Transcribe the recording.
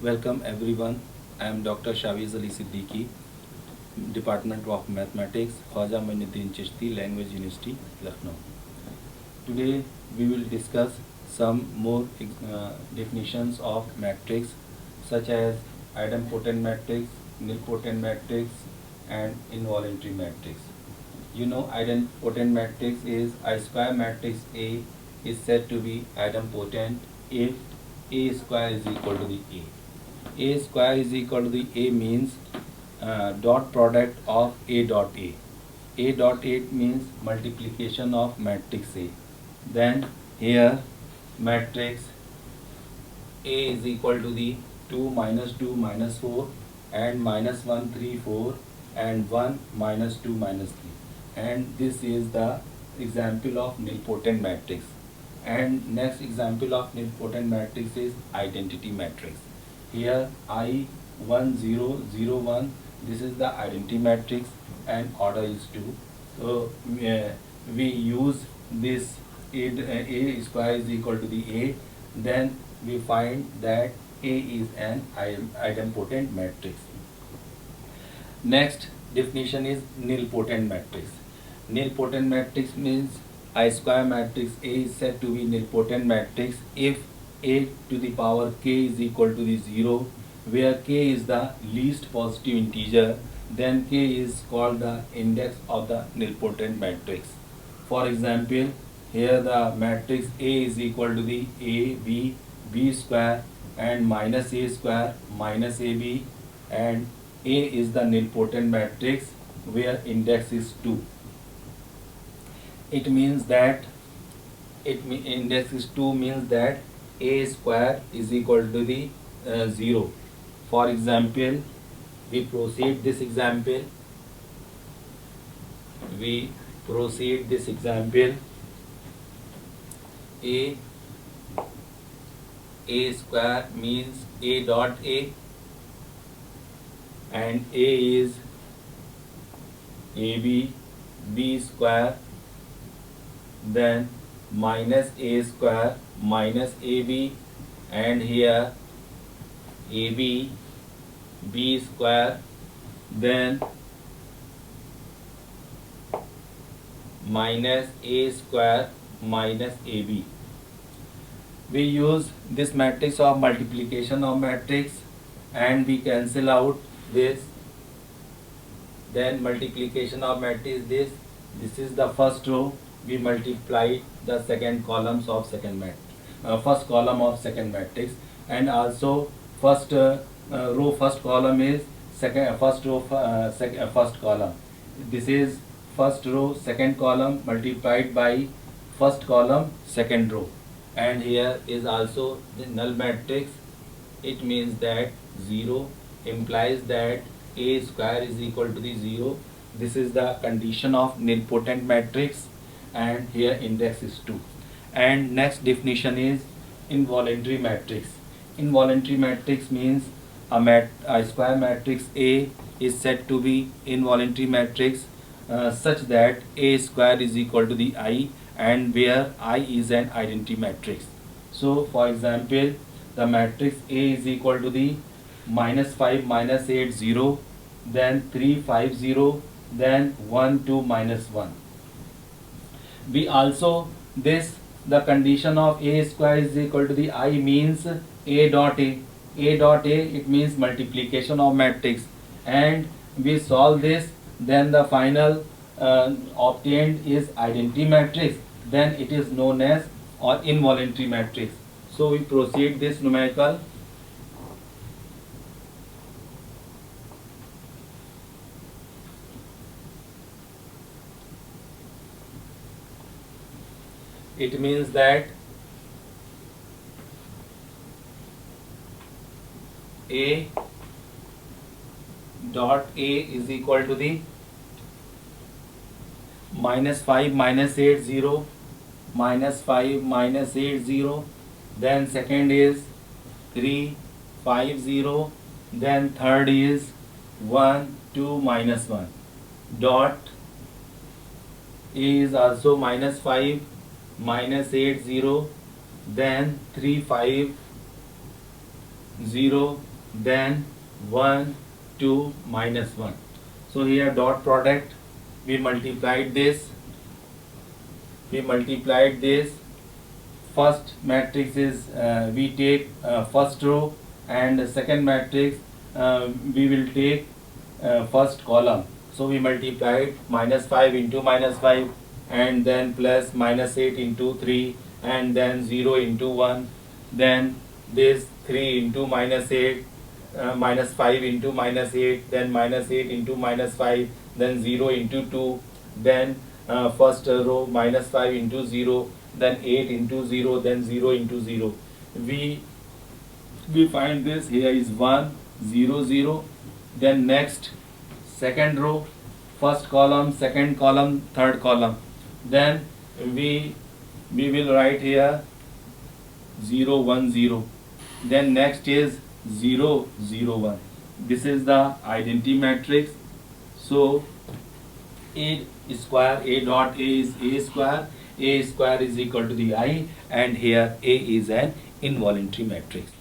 Welcome everyone. I am Dr. Shawiz Ali Siddiqui, Department of Mathematics, Khwaja Moinuddin Chishti, Language University, Lucknow. Today we will discuss some more definitions of matrix such as idempotent matrix, nilpotent matrix and involuntary matrix. You know, idempotent matrix is a square matrix A is said to be idempotent if A square is equal to the A. A square is equal to the A means dot product of A dot A. A dot A means multiplication of matrix A. Then here matrix A is equal to the 2 minus 4 and minus 1 3 4 and 1 minus 2 minus 3, and this is the example of nilpotent matrix. And next example of nilpotent matrix is identity matrix. Here I1001, this is the identity matrix and order is 2. So we use this A square is equal to the A, then we find that A is an idempotent matrix. Next definition is nilpotent matrix. Nilpotent matrix means a square matrix A is said to be nilpotent matrix if A to the power k is equal to the 0, where k is the least positive integer, then k is called the index of the nilpotent matrix. For example, here the matrix A is equal to the A, B, B square and minus A square minus AB, and A is the nilpotent matrix where index is 2. It means that index is 2 means that A square is equal to the 0. For example, we proceed this example. A square means A dot A, and A is AB, B square, then minus A square minus AB, and here AB, B square, then minus A square minus AB. We use this matrix of multiplication of matrix and we cancel out this. Then multiplication of matrix this is the first row. We multiply the second columns of first column of second matrix, and also first row first column is first row first column. This is first row second column multiplied by first column second row, and here is also the null matrix. It means that 0 implies that A square is equal to the 0. This is the condition of nilpotent matrix, and here index is 2. And next definition is involuntary matrix. Involuntary matrix means a square matrix A is said to be involuntary matrix such that A square is equal to the I, and where I is an identity matrix. So for example, the matrix A is equal to the minus 5 minus 8 0, then 3 5 0, then 1 2 minus 1. We also the condition of A square is equal to the I means A dot A. A dot A, it means multiplication of matrix, and we solve this, then the final obtained is identity matrix, then it is known as or involuntary matrix. So we proceed this numerical. It means that A dot A is equal to the minus 5 minus 8 0, minus 5 minus 8 0, then second is 3 5 0, then third is 1 2 minus 1. Dot A is also minus 5 minus 8 0, then 3 5 0, then 1, 2, minus 1. So here dot product, we multiplied this. First matrix is we take first row, and second matrix we will take first column. So we multiplied minus 5 into minus 5, and then plus minus 8 into 3, and then 0 into 1, then this 3 into minus 8, minus 5 into minus 8, then minus 8 into minus 5, then 0 into 2, then first row minus 5 into 0, then 8 into 0, then 0 into 0. We find this. Here is 1, 0, 0. Then next second row, first column, second column, third column. Then we will write here 0, 1, 0. Then next is 0, 0, 1. This is the identity matrix. So A square, A dot A is A square is equal to the I, and here A is an involuntary matrix.